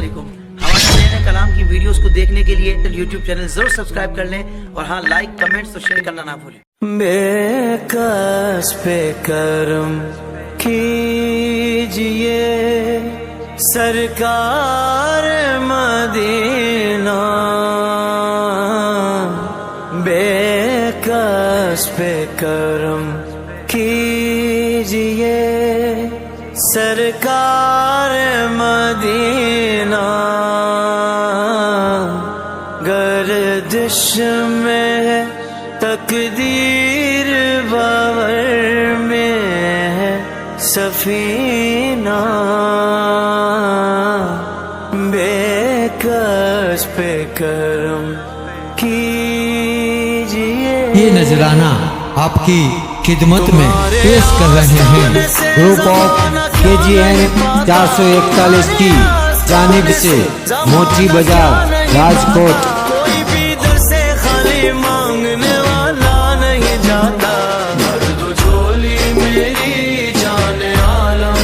वालेकुम। हमारे नए कलाम की वीडियोस को देखने के लिए यूट्यूब चैनल जरूर सब्सक्राइब कर लें और हाँ, लाइक कमेंट्स और शेयर करना ना भूलें। बेकस पे करम कीजिए सरकार मदीना, बेकस पे करम कीजिए सरकार मदीना, गर्दिश में है तकदीर बावर में है सफीना, बेकस पे करम कीजिए। ये नजराना आपकी खिदमत में पेश कर रहे हैं ग्रुप ऑफ KGN 441 की जानिब से मोची बाजार राजकोट। कोई भी दर से खाली मांगने वाला नहीं जाता, भर दो झोली मेरी जान आलम,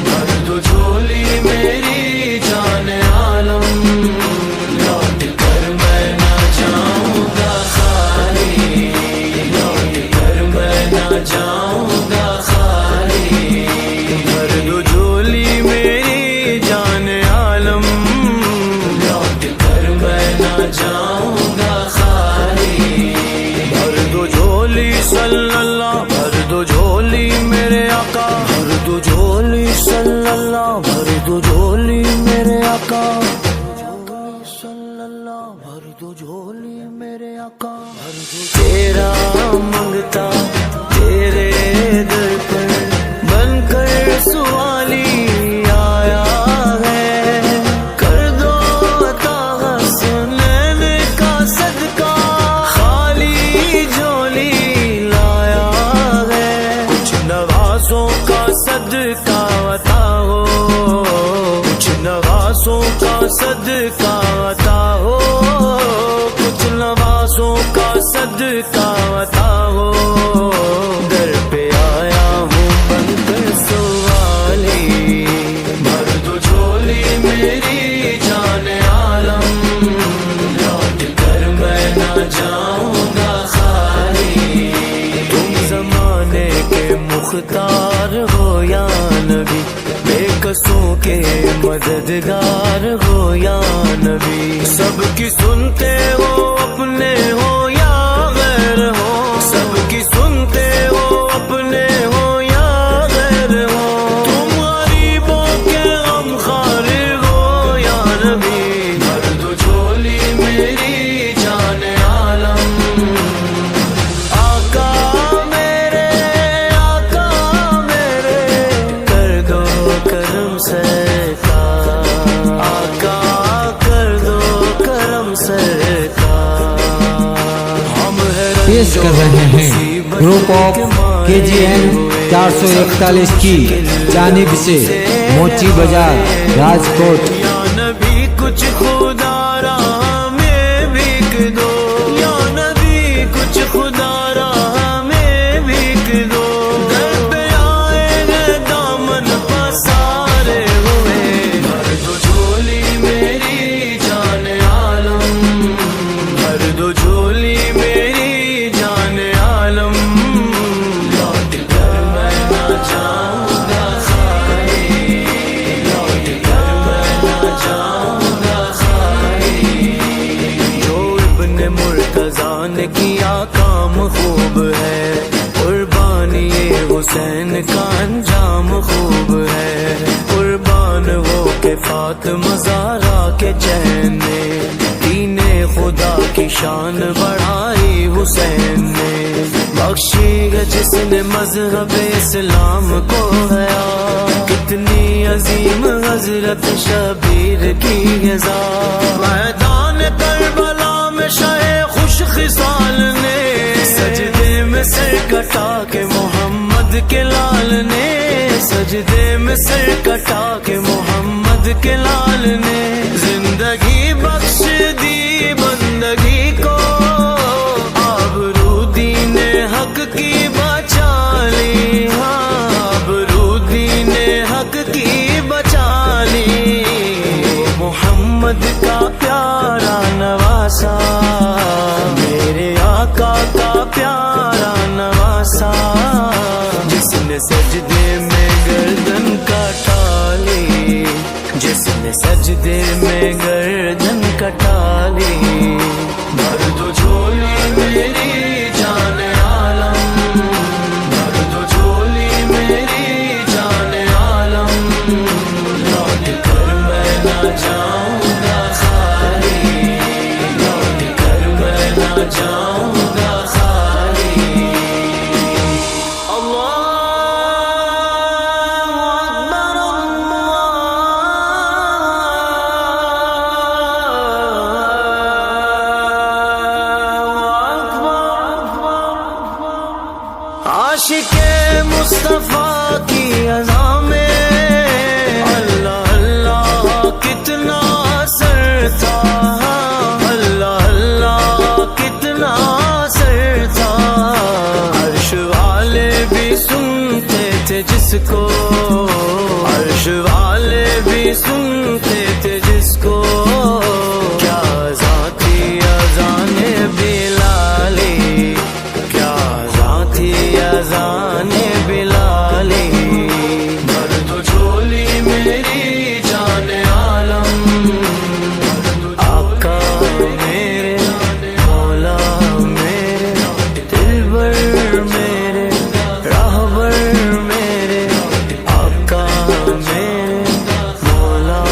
भर दो झोली मेरी जान आलम, लौट कर मैं ना जाऊंगा खाली, लौट कर मैं ना जाऊंगा खाली, भर दो झोली मेरी जान आलम, लौट कर मैं ना जाऊंगा खाली, भर दो झोली सल्लल्लाह, भर दो झोली मेरे आका, भर दो झोली सल्लल्लाह, भर दो झोली मेरे आका, सल्लल्लाह, भर दो झोली मेरे आका, भर दो। तेरा मंगता तेरे दर पर बनकर सुवाली आया है, कर दो अता हसनैन का सदका, खाली झोली लाया है, कुछ नवाजों का सदका अता हो, कुछ नवाजों का सदका अता हो, कुछ नवाजों का सदका अता हो, दर पे आया हूँ बनकर सवाली, भर दो झोली मेरी जान आलम, लौट कर मैं ना जाऊंगा खाली, तुम जमाने के मुख्तार हो या नबी, बेकसों के मददगार हो या नबी, सबकी सुनते हो अपने हो या गैर हो, सबकी सुनते हो अपने हो या गैर हो, तुम गरीबों के गमखार हो या नबी, भर दो झोली मेरी जान आलम, आका मेरे कर दो करम सरकार, आका कर दो करम सरकार, हम पेश कर रहे हैं ग्रुप ऑफ KGN 441 की जानिब से मोची बाजार राजकोट। या नबी कुछ खुदा राह में भीख दो, या नबी कुछ खुदा राह में भीख दो, दर पे आए हैं दामन पसारे हुए, भर दो झोली मेरी जान आलम, भर दो झोली मेरी जान आलम, लौट कर मैं ना जाऊंगा खाली, लौट कर मैं ना जाऊंगा खाली, जो इब्ने मुर्तजा ने किया काम खूब है, कुर्बानी हुसैन का अंजाम खूब है, कुर्बान हो के फातिमा ज़हरा के चैन ने, दीने खुदा की शान बढ़ाई हुसैन ने, बख्शी है जिसने मजहब इस्लाम को हया, कितनी अजीम हजरत शबीर की ग़ज़ा, मैदान करबला में शाहे खुश खिसाल ने, सजदे में सिर कटा के मोहम्मद के लाल ने, सजदे में सिर कटा के मोहम्मद के लाल ने, जिंदगी बख्श दी बंदगी को, आबरू दीने हक की बचा ली, हाँ आबरू दीने हक की बचा ली, سجدے میں گردن کٹا لی بھر دو جھولی میری جان عالم بھر دو جھولی میری جان عالم لوٹ کر میں نہ جاؤں گا خالی لوٹ کر میں نہ جاؤں گا خالی عاشق مصطفیٰ کی اذا میں اللہ اللہ کتنا اثر تھا اللہ اللہ کتنا اثر تھا عرش والے بھی سنتے تھے جس کو عرش والے بھی سنتے تھے جس کو کیا ذاتی اذان بلالی کیا ذاتی اذان بلالی بھر دو جھولی میری جان عالم آقا میرے مولا میرے دلبر میرے راہبر میرے آقا میرے مولا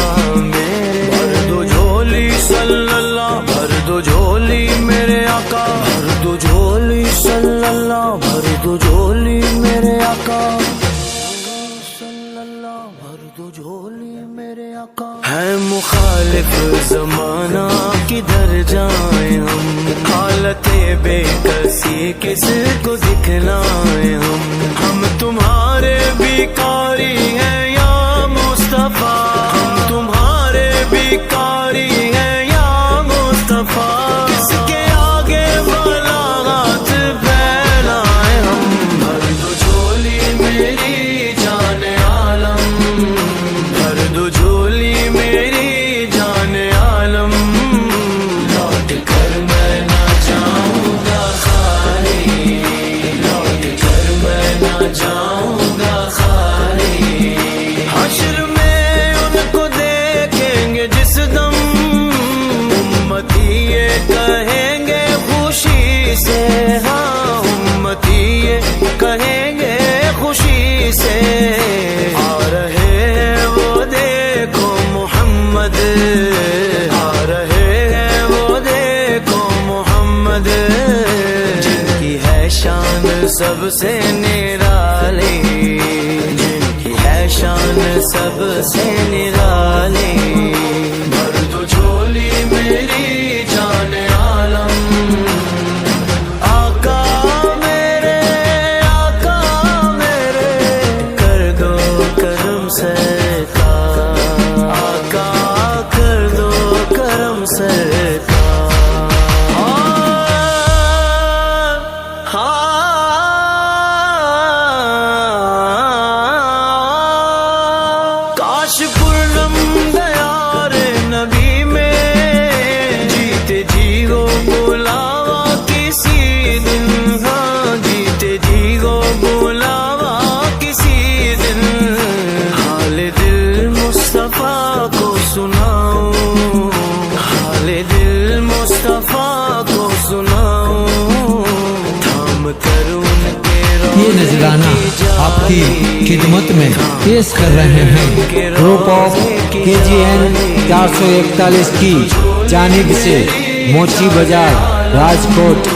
میرے بھر دو جھولی صلی اللہ بھر دو جھولی میرے آقا بھر دو جھولی صلی اللہ بھر دو جھولی میرے آقا صلی اللہ بھر دو جھولی میرے آقا ہے مخالف زمانہ کدھر جائیں ہم حالت بے کسی کس کو دکھلائیں ہم تمہارے بیکاری ہیں یا مصطفیٰ ہم تمہارے بیکاری ہیں یا مصطفیٰ کس کے آگے بلاغت پھیلائیں ہم بھر دو جھولی میری جان عالم بھر دو جھولی میری جان عالم لوٹ کر میں نہ جاؤں گا خالی لوٹ کر میں نہ جاؤں گا خالی حشر میں ان کو دیکھیں گے جس دم امتی یہ کہیں گے خوشی سے ہاں امتی یہ کہیں گے خوشی سے آ رہے ہیں وہ دیکھو محمد آ رہے ہیں وہ دیکھو محمد جن کی ہے شان سب سے نرالی جن کی ہے شان سب سے نرالی بھر دو جھولی میری جان عالم آقا میرے کر دو کرم سرکار آقا کر دو کرم سرکار کاش پورنم دیار نبی میں جیتے جی ہو بلاوا کسی دن ہاں جیتے جی ہو بلاوا کسی دن حال دل مصطفیٰ کو سناؤں حال دل مصطفیٰ کو سناؤں تھام کر ان کے یہ نذرانہ آپ کی خدمت میں پیش کر رہے ہیں گروپ آف KGN 441 کی جانب سے موچی بازار راجکوٹ